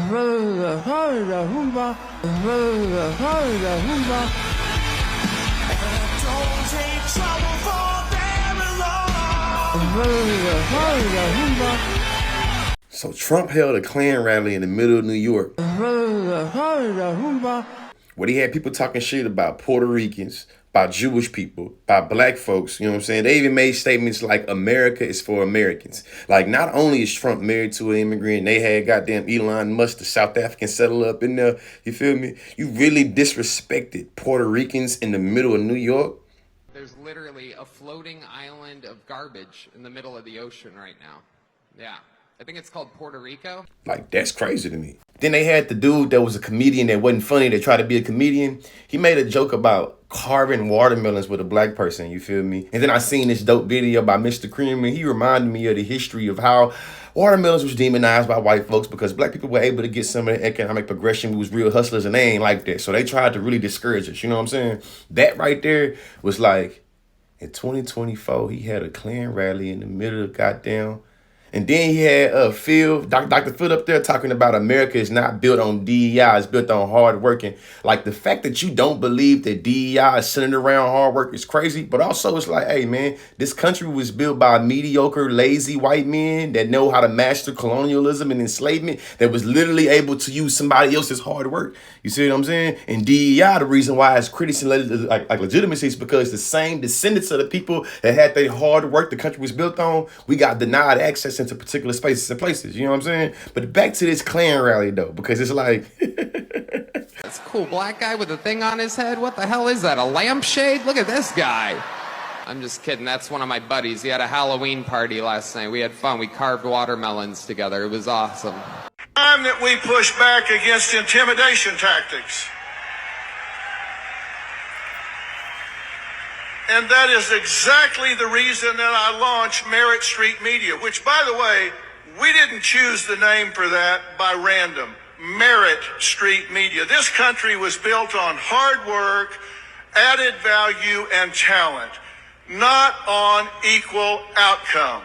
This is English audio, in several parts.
So Trump held a Klan rally in the middle of New York where he had people talking shit about Puerto Ricans, about Jewish people, about black folks, you know what I'm saying? They even made statements like America is for Americans. Like, not only is Trump married to an immigrant, they had goddamn Elon Musk, the South African settler up in there, you feel me? You really disrespected Puerto Ricans in the middle of New York? There's literally a floating island of garbage in the middle of the ocean right now. Yeah. I think it's called Puerto Rico. Like, that's crazy to me. Then they had the dude that was a comedian that wasn't funny that tried to be a comedian. He made a joke about carving watermelons with a black person, you feel me? And then I seen this dope video by Mr. Cream, and he reminded me of the history of how watermelons was demonized by white folks because black people were able to get some of the economic progression. We was real hustlers, and they ain't like that. So they tried to really discourage us, you know what I'm saying? That right there was like, in 2024, he had a Klan rally in the middle of goddamn. And then he had Dr. Phil up there talking about America is not built on DEI, it's built on hard working. Like, the fact that you don't believe that DEI is centered around hard work is crazy. But also it's like, hey, man, this country was built by mediocre, lazy white men that know how to master colonialism and enslavement, that was literally able to use somebody else's hard work. You see what I'm saying? And DEI, the reason why it's criticism like legitimacy is because the same descendants of the people that had their hard work the country was built on, we got denied access into particular spaces and places, you know what I'm saying? But back to this Klan rally though, because it's like That's a cool black guy with a thing on his head. What the hell is that, a lampshade? Look at this guy. I'm just kidding, that's one of my buddies. He had a Halloween party last night. We had fun, we carved watermelons together. It was awesome. Time that we push back against intimidation tactics. And that is exactly the reason that I launched Merit Street Media, which, by the way, we didn't choose the name for that by random. Merit Street Media. This country was built on hard work, added value, and talent, not on equal outcome,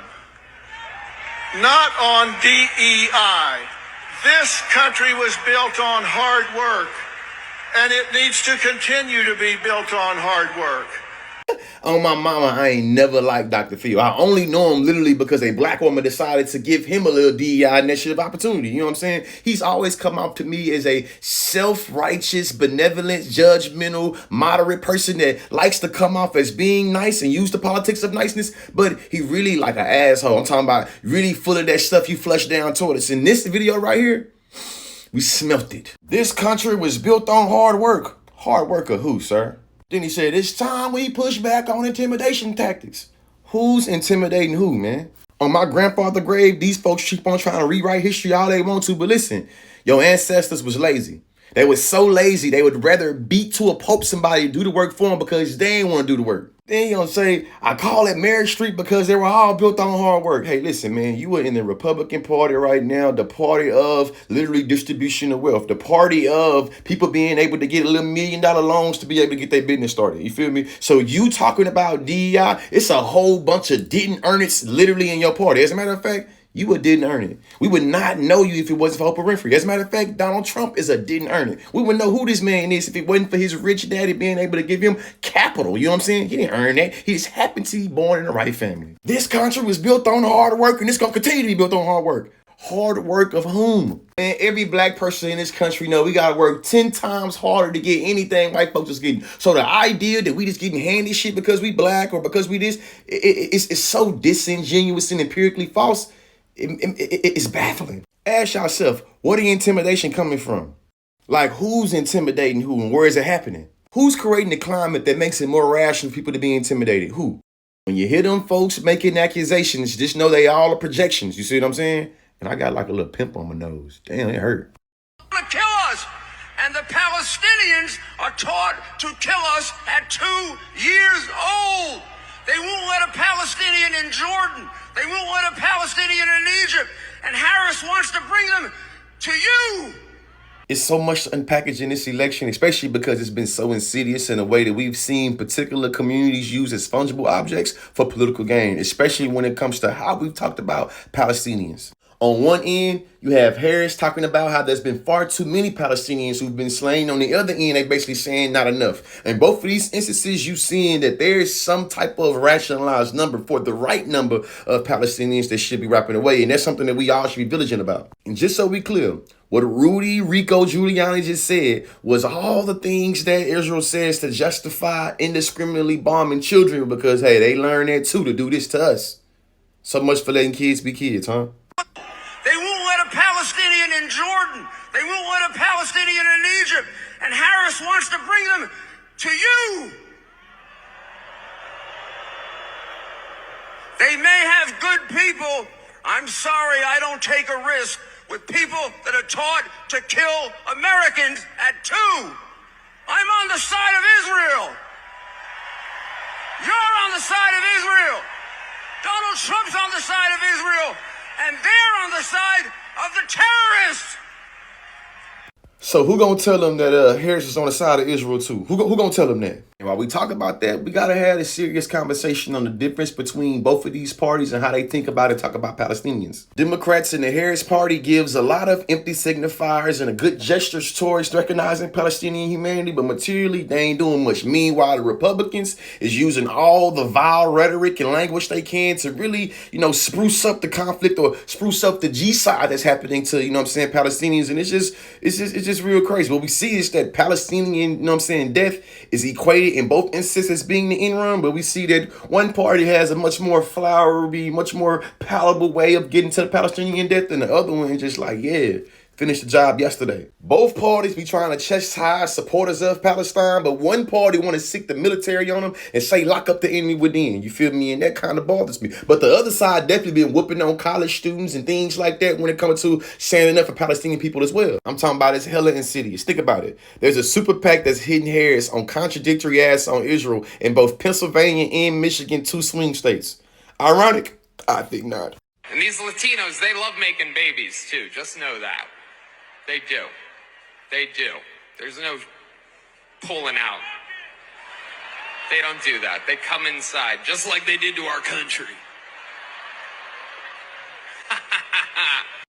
not on DEI. This country was built on hard work, and it needs to continue to be built on hard work. On my mama, I ain't never liked Dr. Phil. I only know him literally because a black woman decided to give him a little DEI initiative opportunity. You know what I'm saying? He's always come out to me as a self-righteous, benevolent, judgmental, moderate person that likes to come off as being nice and use the politics of niceness, but he really like an asshole. I'm talking about really full of that stuff you flush down toilets. In this video right here, we smelt it. This country was built on hard work. Hard work of who, sir? Then he said, it's time we push back on intimidation tactics. Who's intimidating who, man? On my grandfather's grave, these folks keep on trying to rewrite history all they want to, but listen, your ancestors was lazy. They were so lazy, they would rather beat to a pulp somebody to do the work for them because they ain't want to do the work. Then you gonna say, I call it Merit Street because they were all built on hard work. Hey, listen, man, you are in the Republican Party right now, the party of literally distribution of wealth, the party of people being able to get a little $1 million loans to be able to get their business started. You feel me? So you talking about DEI, it's a whole bunch of didn't earn it literally in your party. As a matter of fact, you didn't earn it. We would not know you if it wasn't for Oprah Winfrey. As a matter of fact, Donald Trump is a didn't earn it. We wouldn't know who this man is if it wasn't for his rich daddy being able to give him capital. You know what I'm saying? He didn't earn that. He just happened to be born in the right family. This country was built on hard work, and it's going to continue to be built on hard work. Hard work of whom? Man, every black person in this country know we got to work 10 times harder to get anything white folks is getting. So the idea that we just getting handed shit because we black or because we this, it's so disingenuous and empirically false. It's baffling. Ask yourself, where the intimidation coming from? Like, who's intimidating who and where is it happening? Who's creating the climate that makes it more rational for people to be intimidated? Who? When you hear them folks making accusations, just know they all are projections. You see what I'm saying? And I got like a little pimp on my nose. Damn, it hurt. To kill us. And the Palestinians are taught to kill us at 2 years old. They won't let a Palestinian in Jordan. They won't let a Palestinian in Egypt. And Harris wants to bring them to you. It's so much to unpackage in this election, especially because it's been so insidious in a way that we've seen particular communities use as fungible objects for political gain, especially when it comes to how we've talked about Palestinians. On one end, you have Harris talking about how there's been far too many Palestinians who've been slain. On the other end, they basically saying not enough. In both of these instances, you seeing that there is some type of rationalized number for the right number of Palestinians that should be wrapping away. And that's something that we all should be vigilant about. And just so we clear, what Rudy Rico Giuliani just said was all the things that Israel says to justify indiscriminately bombing children because, hey, they learned that too to do this to us. So much for letting kids be kids, huh? They won't let a Palestinian in Jordan. They won't let a Palestinian in Egypt. And Harris wants to bring them to you. They may have good people. I'm sorry, I don't take a risk with people that are taught to kill Americans at 2. I'm on the side of Israel. You're on the side of Israel. Donald Trump's on the side of Israel. And they're on the side of the terrorists. So who gonna tell them that Harris is on the side of Israel too? Who gonna tell them that? And while we talk about that, we gotta have a serious conversation on the difference between both of these parties and how they think about and talk about Palestinians. Democrats in the Harris party gives a lot of empty signifiers and a good gestures towards recognizing Palestinian humanity, but materially they ain't doing much. Meanwhile, the Republicans is using all the vile rhetoric and language they can to really, spruce up the conflict or spruce up the G-side that's happening to, Palestinians. And it's just real crazy. What we see is that Palestinian, death is equated in both instances being the end run, but we see that one party has a much more flowery, much more palatable way of getting to the Palestinian death, and the other one just like, yeah, finished the job yesterday. Both parties be trying to chastise supporters of Palestine, but one party want to sick the military on them and say lock up the enemy within. You feel me? And that kind of bothers me. But the other side definitely been whooping on college students and things like that when it comes to standing up for Palestinian people as well. I'm talking about it's hella insidious. Think about it. There's a super PAC that's hitting Harris on contradictory ass on Israel in both Pennsylvania and Michigan, 2 swing states. Ironic? I think not. And these Latinos, they love making babies too. Just know that. They do. They do. There's no pulling out. They don't do that. They come inside, just like they did to our country.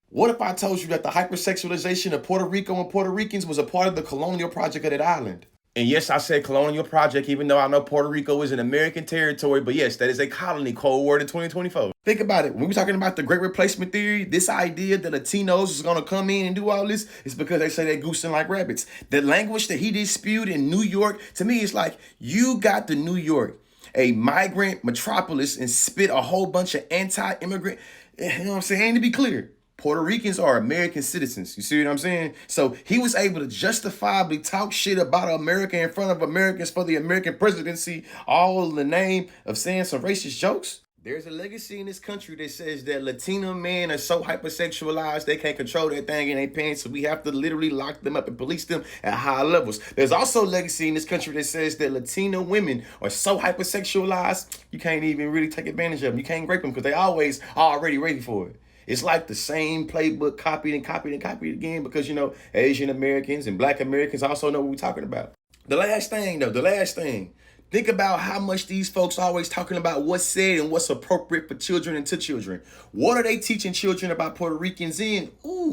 What if I told you that the hypersexualization of Puerto Rico and Puerto Ricans was a part of the colonial project of that island? And yes, I said colonial project, even though I know Puerto Rico is an American territory. But yes, that is a colony, Cold War in 2024. Think about it. When we're talking about the Great Replacement Theory, this idea that Latinos is going to come in and do all this is because they say they're goosing like rabbits. The language that he spewed in New York, to me, it's like you got to New York, a migrant metropolis, and spit a whole bunch of anti-immigrant. You know what I'm saying? And to be clear, Puerto Ricans are American citizens. You see what I'm saying? So he was able to justifiably talk shit about America in front of Americans for the American presidency, all in the name of saying some racist jokes. There's a legacy in this country that says that Latino men are so hypersexualized they can't control their thing in their pants, so we have to literally lock them up and police them at high levels. There's also a legacy in this country that says that Latino women are so hypersexualized you can't even really take advantage of them. You can't rape them because they always already ready for it. It's like the same playbook copied and copied and copied again because, Asian Americans and Black Americans also know what we're talking about. The last thing. Think about how much these folks are always talking about what's said and what's appropriate for children and to children. What are they teaching children about Puerto Ricans in?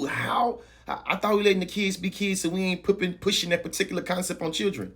How? I thought we letting the kids be kids so we ain't pushing that particular concept on children.